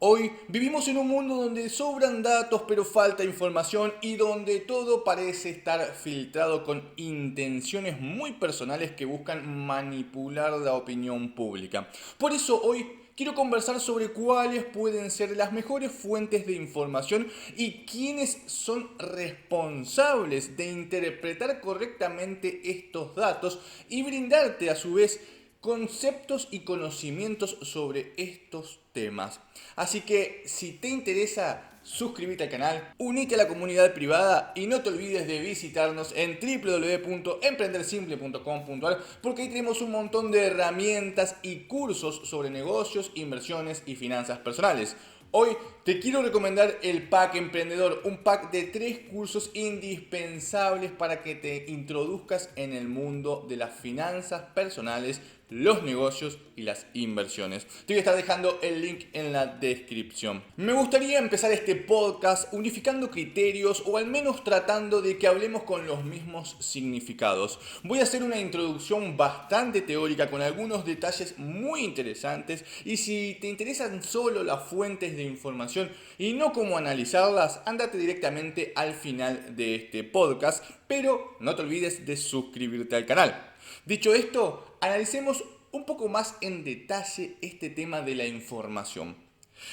Hoy vivimos en un mundo donde sobran datos pero falta información y donde todo parece estar filtrado con intenciones muy personales que buscan manipular la opinión pública. Por eso hoy quiero conversar sobre cuáles pueden ser las mejores fuentes de información y quiénes son responsables de interpretar correctamente estos datos y brindarte a su vez conceptos y conocimientos sobre estos temas. Así que si te interesa, suscríbete al canal, unite a la comunidad privada y no te olvides de visitarnos en www.emprendersimple.com.ar porque ahí tenemos un montón de herramientas y cursos sobre negocios, inversiones y finanzas personales. Hoy te quiero recomendar el Pack Emprendedor, un pack de 3 cursos indispensables para que te introduzcas en el mundo de las finanzas personales, los negocios y las inversiones. Te voy a estar dejando el link en la descripción. Me gustaría empezar este podcast unificando criterios o al menos tratando de que hablemos con los mismos significados. Voy a hacer una introducción bastante teórica con algunos detalles muy interesantes y si te interesan solo las fuentes de información y no cómo analizarlas, ándate directamente al final de este podcast, pero no te olvides de suscribirte al canal. Dicho esto, analicemos un poco más en detalle este tema de la información.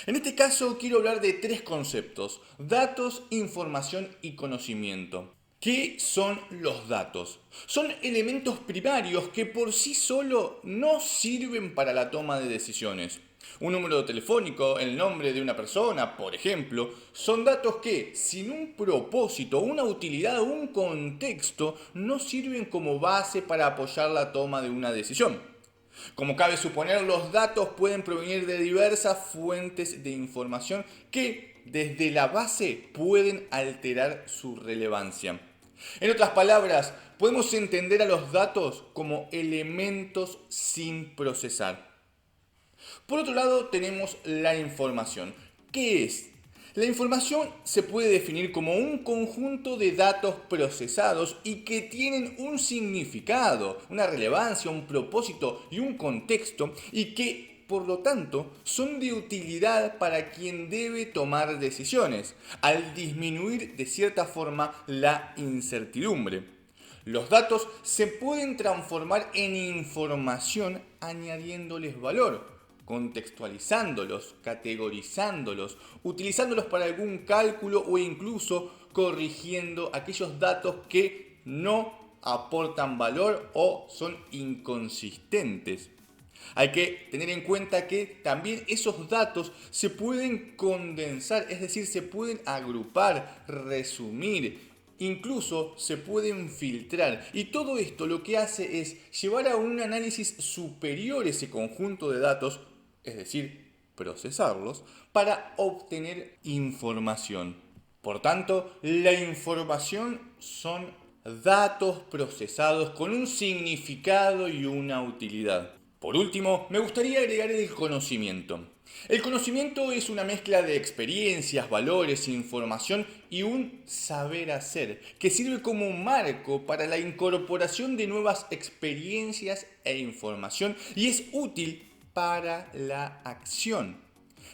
En este caso quiero hablar de 3 conceptos: datos, información y conocimiento. ¿Qué son los datos? Son elementos primarios que por sí solo no sirven para la toma de decisiones. Un número telefónico, el nombre de una persona, por ejemplo, son datos que, sin un propósito, una utilidad o un contexto, no sirven como base para apoyar la toma de una decisión. Como cabe suponer, los datos pueden provenir de diversas fuentes de información que, desde la base, pueden alterar su relevancia. En otras palabras, podemos entender a los datos como elementos sin procesar. Por otro lado, tenemos la información. ¿Qué es? La información se puede definir como un conjunto de datos procesados y que tienen un significado, una relevancia, un propósito y un contexto y que, por lo tanto, son de utilidad para quien debe tomar decisiones, al disminuir de cierta forma la incertidumbre. Los datos se pueden transformar en información añadiéndoles valor, contextualizándolos, categorizándolos, utilizándolos para algún cálculo o incluso corrigiendo aquellos datos que no aportan valor o son inconsistentes. Hay que tener en cuenta que también esos datos se pueden condensar, es decir, se pueden agrupar, resumir, incluso se pueden filtrar. Y todo esto lo que hace es llevar a un análisis superior ese conjunto de datos, es decir, procesarlos, para obtener información. Por tanto, la información son datos procesados con un significado y una utilidad. Por último, me gustaría agregar el conocimiento. El conocimiento es una mezcla de experiencias, valores, información y un saber hacer, que sirve como un marco para la incorporación de nuevas experiencias e información y es útil para la acción.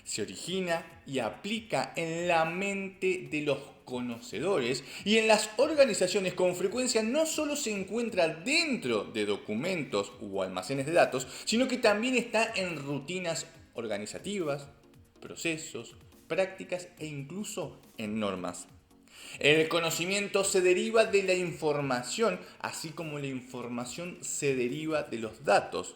Se origina y aplica en la mente de los conocedores y en las organizaciones con frecuencia no solo se encuentra dentro de documentos u almacenes de datos, sino que también está en rutinas organizativas, procesos, prácticas e incluso en normas. El conocimiento se deriva de la información, así como la información se deriva de los datos.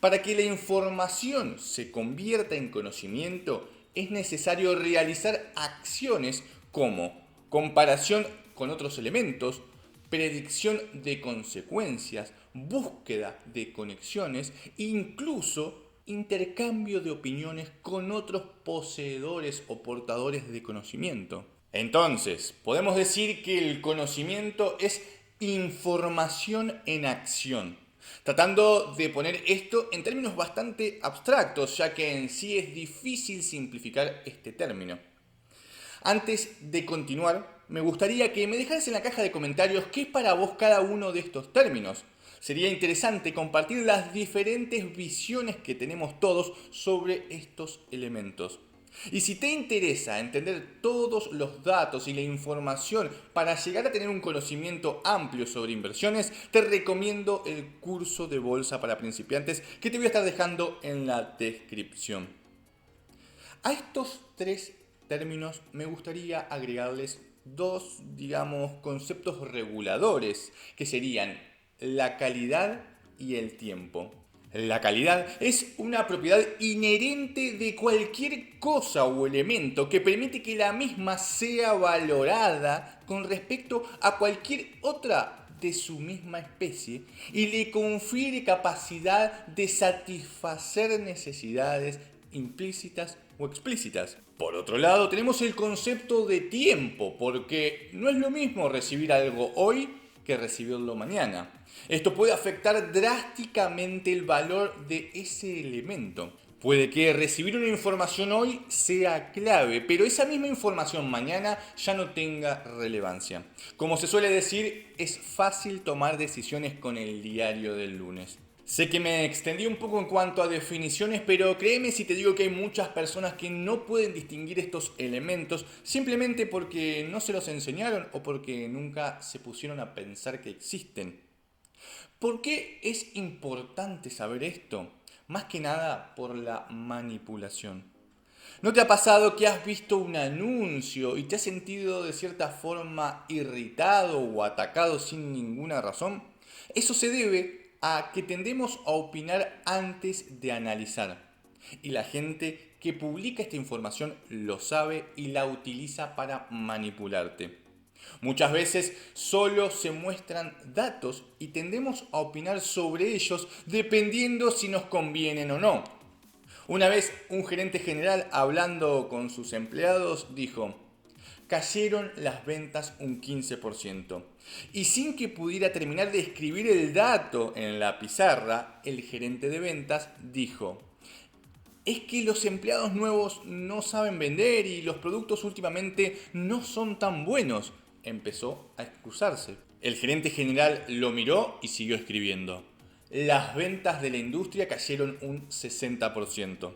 Para que la información se convierta en conocimiento, es necesario realizar acciones como comparación con otros elementos, predicción de consecuencias, búsqueda de conexiones, incluso intercambio de opiniones con otros poseedores o portadores de conocimiento. Entonces, podemos decir que el conocimiento es información en acción, tratando de poner esto en términos bastante abstractos, ya que en sí es difícil simplificar este término. Antes de continuar, me gustaría que me dejaras en la caja de comentarios qué es para vos cada uno de estos términos. Sería interesante compartir las diferentes visiones que tenemos todos sobre estos elementos. Y si te interesa entender todos los datos y la información para llegar a tener un conocimiento amplio sobre inversiones, te recomiendo el curso de bolsa para principiantes que te voy a estar dejando en la descripción. A estos tres términos me gustaría agregarles dos, conceptos reguladores, que serían la calidad y el tiempo. La calidad es una propiedad inherente de cualquier cosa o elemento que permite que la misma sea valorada con respecto a cualquier otra de su misma especie y le confiere capacidad de satisfacer necesidades implícitas o explícitas. Por otro lado, tenemos el concepto de tiempo, porque no es lo mismo recibir algo hoy que recibirlo mañana. Esto puede afectar drásticamente el valor de ese elemento. Puede que recibir una información hoy sea clave, pero esa misma información mañana ya no tenga relevancia. Como se suele decir, es fácil tomar decisiones con el diario del lunes. Sé que me extendí un poco en cuanto a definiciones, pero créeme si te digo que hay muchas personas que no pueden distinguir estos elementos simplemente porque no se los enseñaron o porque nunca se pusieron a pensar que existen. ¿Por qué es importante saber esto? Más que nada por la manipulación. ¿No te ha pasado que has visto un anuncio y te has sentido de cierta forma irritado o atacado sin ninguna razón? Eso se debe a que tendemos a opinar antes de analizar. Y la gente que publica esta información lo sabe y la utiliza para manipularte. Muchas veces solo se muestran datos y tendemos a opinar sobre ellos dependiendo si nos convienen o no. Una vez un gerente general hablando con sus empleados dijo: cayeron las ventas un 15%. Y sin que pudiera terminar de escribir el dato en la pizarra, el gerente de ventas dijo: es que los empleados nuevos no saben vender y los productos últimamente no son tan buenos. Empezó a excusarse. El gerente general lo miró y siguió escribiendo: las ventas de la industria cayeron un 60%.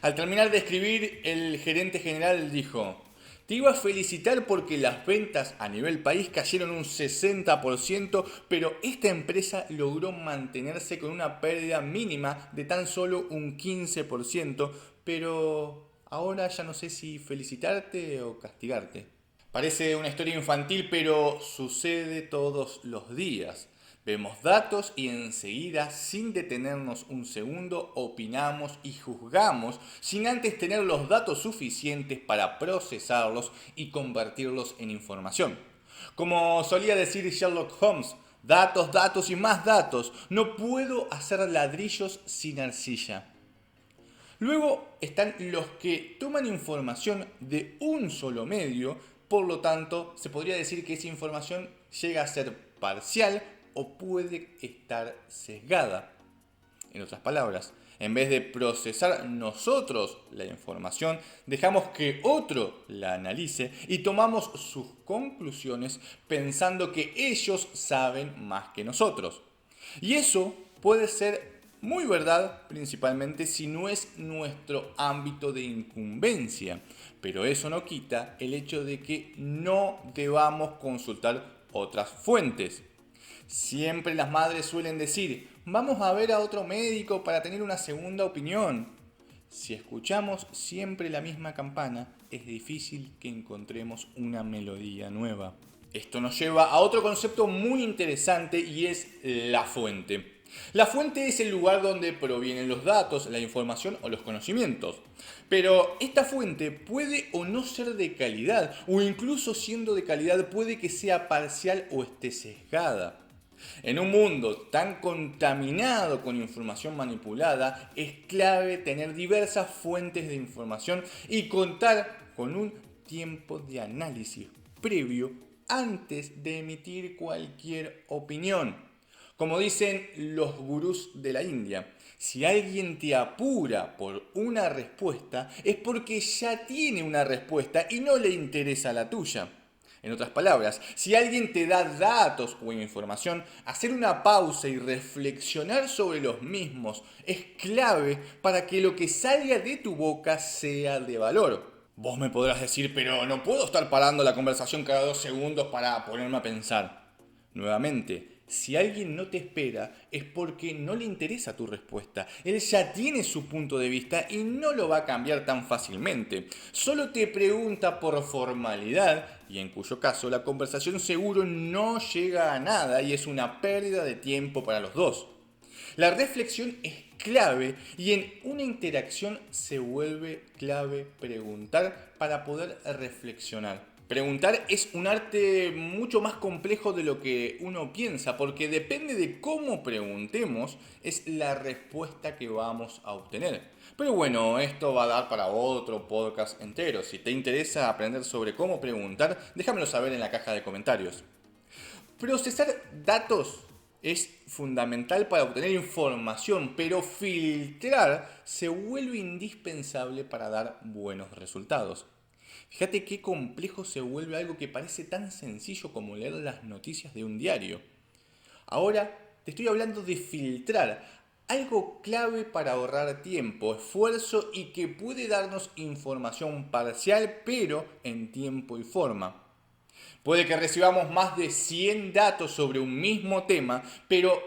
Al terminar de escribir, el gerente general dijo: te iba a felicitar porque las ventas a nivel país cayeron un 60%, pero esta empresa logró mantenerse con una pérdida mínima de tan solo un 15%, pero ahora ya no sé si felicitarte o castigarte. Parece una historia infantil, pero sucede todos los días. Vemos datos y enseguida, sin detenernos un segundo, opinamos y juzgamos sin antes tener los datos suficientes para procesarlos y convertirlos en información. Como solía decir Sherlock Holmes: datos, datos y más datos. No puedo hacer ladrillos sin arcilla. Luego están los que toman información de un solo medio, por lo tanto se podría decir que esa información llega a ser parcial o puede estar sesgada. En otras palabras, en vez de procesar nosotros la información, dejamos que otro la analice y tomamos sus conclusiones pensando que ellos saben más que nosotros. Y eso puede ser muy verdad, principalmente si no es nuestro ámbito de incumbencia, pero eso no quita el hecho de que no debamos consultar otras fuentes. Siempre las madres suelen decir: vamos a ver a otro médico para tener una segunda opinión. Si escuchamos siempre la misma campana, es difícil que encontremos una melodía nueva. Esto nos lleva a otro concepto muy interesante y es la fuente. La fuente es el lugar donde provienen los datos, la información o los conocimientos. Pero esta fuente puede o no ser de calidad, o incluso siendo de calidad puede que sea parcial o esté sesgada. En un mundo tan contaminado con información manipulada, es clave tener diversas fuentes de información y contar con un tiempo de análisis previo antes de emitir cualquier opinión. Como dicen los gurús de la India, si alguien te apura por una respuesta es porque ya tiene una respuesta y no le interesa la tuya. En otras palabras, si alguien te da datos o información, hacer una pausa y reflexionar sobre los mismos es clave para que lo que salga de tu boca sea de valor. Vos me podrás decir, pero no puedo estar parando la conversación cada 2 segundos para ponerme a pensar. Nuevamente, si alguien no te espera es porque no le interesa tu respuesta. Él ya tiene su punto de vista y no lo va a cambiar tan fácilmente. Solo te pregunta por formalidad y en cuyo caso la conversación seguro no llega a nada y es una pérdida de tiempo para los dos. La reflexión es clave y en una interacción se vuelve clave preguntar para poder reflexionar. Preguntar es un arte mucho más complejo de lo que uno piensa, porque depende de cómo preguntemos, es la respuesta que vamos a obtener. Pero bueno, esto va a dar para otro podcast entero. Si te interesa aprender sobre cómo preguntar, déjamelo saber en la caja de comentarios. Procesar datos es fundamental para obtener información, pero filtrar se vuelve indispensable para dar buenos resultados. Fíjate qué complejo se vuelve algo que parece tan sencillo como leer las noticias de un diario. Ahora te estoy hablando de filtrar, algo clave para ahorrar tiempo, esfuerzo y que puede darnos información parcial pero en tiempo y forma. Puede que recibamos más de 100 datos sobre un mismo tema, pero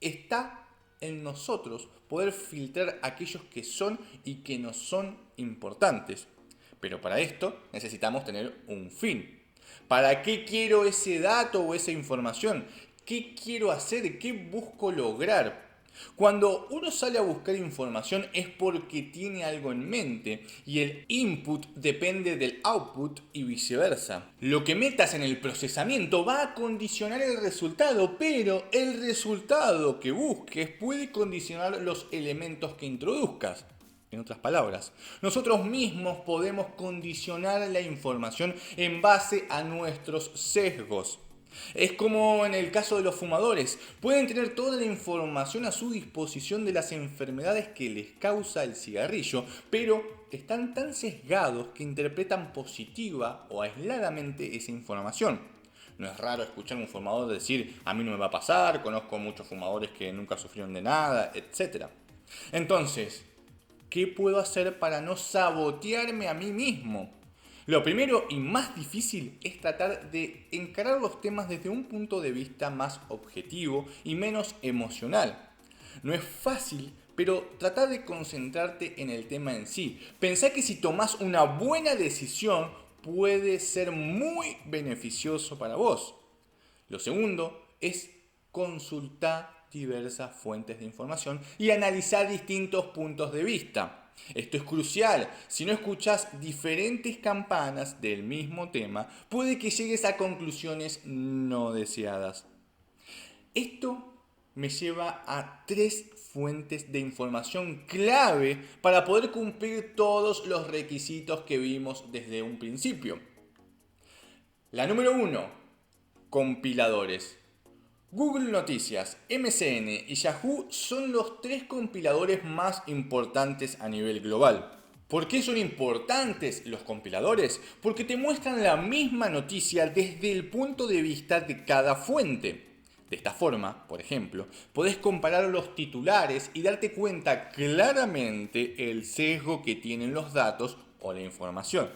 está en nosotros poder filtrar aquellos que son y que no son importantes. Pero para esto necesitamos tener un fin. ¿Para qué quiero ese dato o esa información? ¿Qué quiero hacer? ¿Qué busco lograr? Cuando uno sale a buscar información es porque tiene algo en mente y el input depende del output y viceversa. Lo que metas en el procesamiento va a condicionar el resultado, pero el resultado que busques puede condicionar los elementos que introduzcas. En otras palabras, nosotros mismos podemos condicionar la información en base a nuestros sesgos. Es como en el caso de los fumadores, pueden tener toda la información a su disposición de las enfermedades que les causa el cigarrillo, pero están tan sesgados que interpretan positiva o aisladamente esa información. No es raro escuchar a un fumador decir, a mí no me va a pasar, conozco muchos fumadores que nunca sufrieron de nada, etc. Entonces, ¿qué puedo hacer para no sabotearme a mí mismo? Lo primero y más difícil es tratar de encarar los temas desde un punto de vista más objetivo y menos emocional. No es fácil, pero trata de concentrarte en el tema en sí. Pensá que si tomás una buena decisión puede ser muy beneficioso para vos. Lo segundo es consultar diversas fuentes de información y analizar distintos puntos de vista. Esto es crucial. Si no escuchas diferentes campanas del mismo tema, puede que llegues a conclusiones no deseadas. Esto me lleva a 3 fuentes de información clave para poder cumplir todos los requisitos que vimos desde un principio. La número 1, compiladores. Google Noticias, MSN y Yahoo son los 3 compiladores más importantes a nivel global. ¿Por qué son importantes los compiladores? Porque te muestran la misma noticia desde el punto de vista de cada fuente. De esta forma, por ejemplo, podés comparar los titulares y darte cuenta claramente el sesgo que tienen los datos o la información.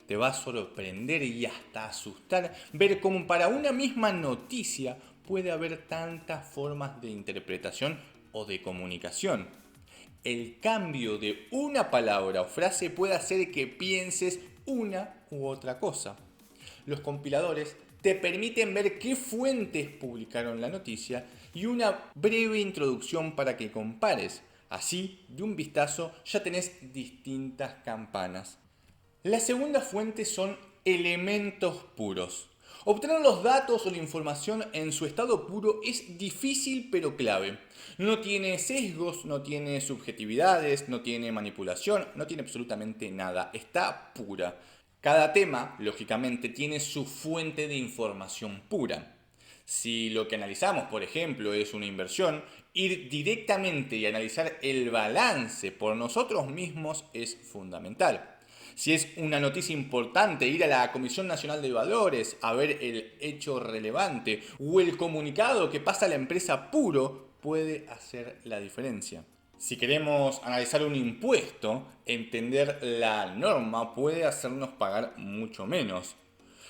Te va a sorprender y hasta asustar ver cómo para una misma noticia puede haber tantas formas de interpretación o de comunicación. El cambio de una palabra o frase puede hacer que pienses una u otra cosa. Los compiladores te permiten ver qué fuentes publicaron la noticia y una breve introducción para que compares. Así, de un vistazo, ya tenés distintas campanas. La segunda fuente son elementos puros. Obtener los datos o la información en su estado puro es difícil pero clave. No tiene sesgos, no tiene subjetividades, no tiene manipulación, no tiene absolutamente nada. Está pura. Cada tema, lógicamente, tiene su fuente de información pura. Si lo que analizamos, por ejemplo, es una inversión, ir directamente y analizar el balance por nosotros mismos es fundamental. Si es una noticia importante, ir a la Comisión Nacional de Valores a ver el hecho relevante o el comunicado que pasa a la empresa puro puede hacer la diferencia. Si queremos analizar un impuesto, entender la norma puede hacernos pagar mucho menos.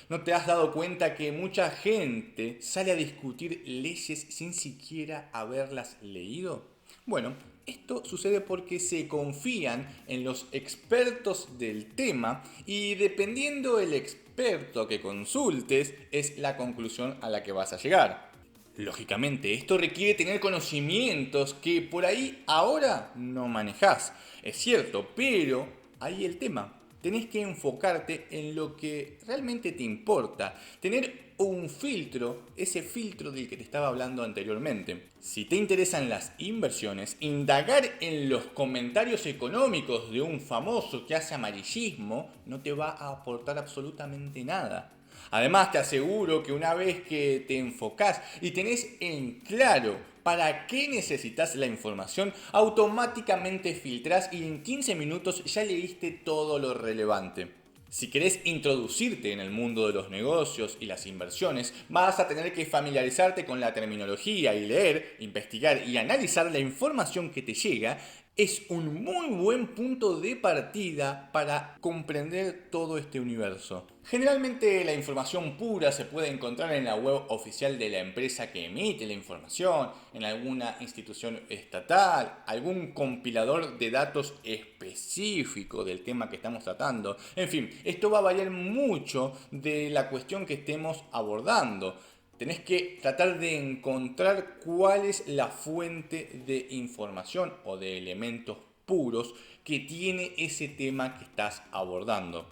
¿No te has dado cuenta que mucha gente sale a discutir leyes sin siquiera haberlas leído? Bueno, esto sucede porque se confían en los expertos del tema y dependiendo del experto que consultes es la conclusión a la que vas a llegar. Lógicamente, esto requiere tener conocimientos que por ahí ahora no manejás. Es cierto, pero ahí el tema. Tenés que enfocarte en lo que realmente te importa. Tener un filtro, ese filtro del que te estaba hablando anteriormente. Si te interesan las inversiones, indagar en los comentarios económicos de un famoso que hace amarillismo no te va a aportar absolutamente nada. Además, te aseguro que una vez que te enfocás y tenés en claro para qué necesitas la información, automáticamente filtrás y en 15 minutos ya leíste todo lo relevante. Si querés introducirte en el mundo de los negocios y las inversiones, vas a tener que familiarizarte con la terminología y leer, investigar y analizar la información que te llega. Es un muy buen punto de partida para comprender todo este universo. Generalmente la información pura se puede encontrar en la web oficial de la empresa que emite la información, en alguna institución estatal, algún compilador de datos específico del tema que estamos tratando. En fin, esto va a variar mucho de la cuestión que estemos abordando. Tenés que tratar de encontrar cuál es la fuente de información o de elementos puros que tiene ese tema que estás abordando.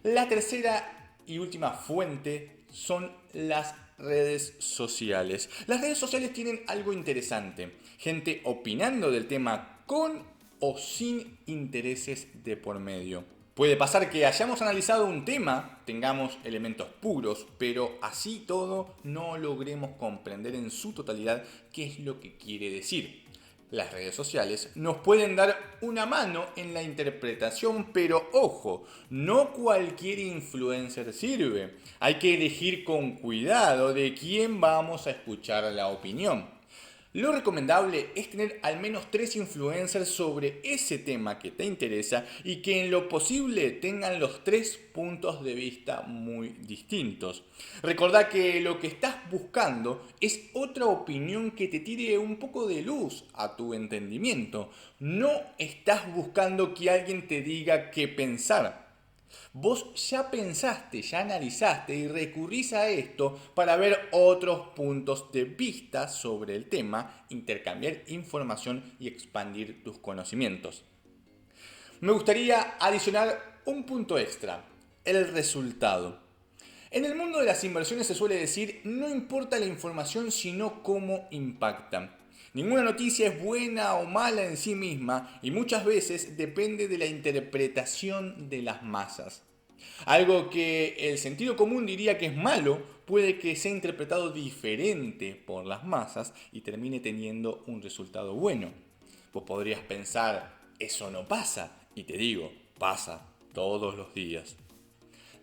La tercera y última fuente son las redes sociales. Las redes sociales tienen algo interesante. Gente opinando del tema con o sin intereses de por medio. Puede pasar que hayamos analizado un tema, tengamos elementos puros, pero así todo no logremos comprender en su totalidad qué es lo que quiere decir. Las redes sociales nos pueden dar una mano en la interpretación, pero ojo, no cualquier influencer sirve. Hay que elegir con cuidado de quién vamos a escuchar la opinión. Lo recomendable es tener al menos 3 influencers sobre ese tema que te interesa y que en lo posible tengan los 3 puntos de vista muy distintos. Recordá que lo que estás buscando es otra opinión que te tire un poco de luz a tu entendimiento. No estás buscando que alguien te diga qué pensar. Vos ya pensaste, ya analizaste y recurrís a esto para ver otros puntos de vista sobre el tema, intercambiar información y expandir tus conocimientos. Me gustaría adicionar un punto extra, el resultado. En el mundo de las inversiones se suele decir, no importa la información sino cómo impacta. Ninguna noticia es buena o mala en sí misma y muchas veces depende de la interpretación de las masas. Algo que el sentido común diría que es malo puede que sea interpretado diferente por las masas y termine teniendo un resultado bueno. Vos podrías pensar, eso no pasa, y te digo, pasa todos los días.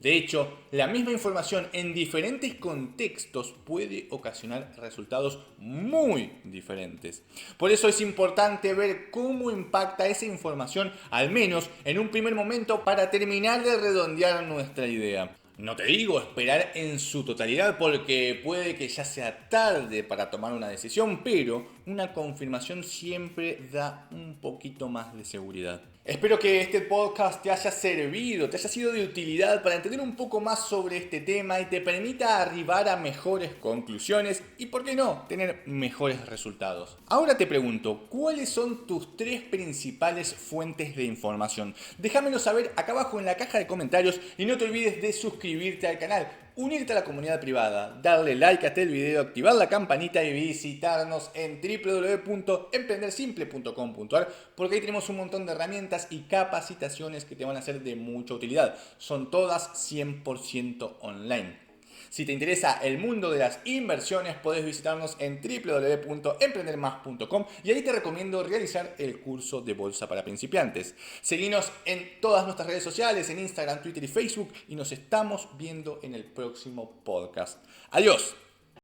De hecho, la misma información en diferentes contextos puede ocasionar resultados muy diferentes. Por eso es importante ver cómo impacta esa información, al menos en un primer momento, para terminar de redondear nuestra idea. No te digo esperar en su totalidad porque puede que ya sea tarde para tomar una decisión, pero una confirmación siempre da un poquito más de seguridad. Espero que este podcast te haya servido, te haya sido de utilidad para entender un poco más sobre este tema y te permita arribar a mejores conclusiones y, por qué no, tener mejores resultados. Ahora te pregunto, ¿cuáles son tus 3 principales fuentes de información? Déjamelo saber acá abajo en la caja de comentarios y no te olvides de suscribirte al canal, unirte a la comunidad privada, darle like a este video, activar la campanita y visitarnos en www.emprendersimple.com.ar porque ahí tenemos un montón de herramientas y capacitaciones que te van a ser de mucha utilidad. Son todas 100% online. Si te interesa el mundo de las inversiones, podés visitarnos en www.emprendermas.com y ahí te recomiendo realizar el curso de bolsa para principiantes. Seguinos en todas nuestras redes sociales, en Instagram, Twitter y Facebook, y nos estamos viendo en el próximo podcast. Adiós.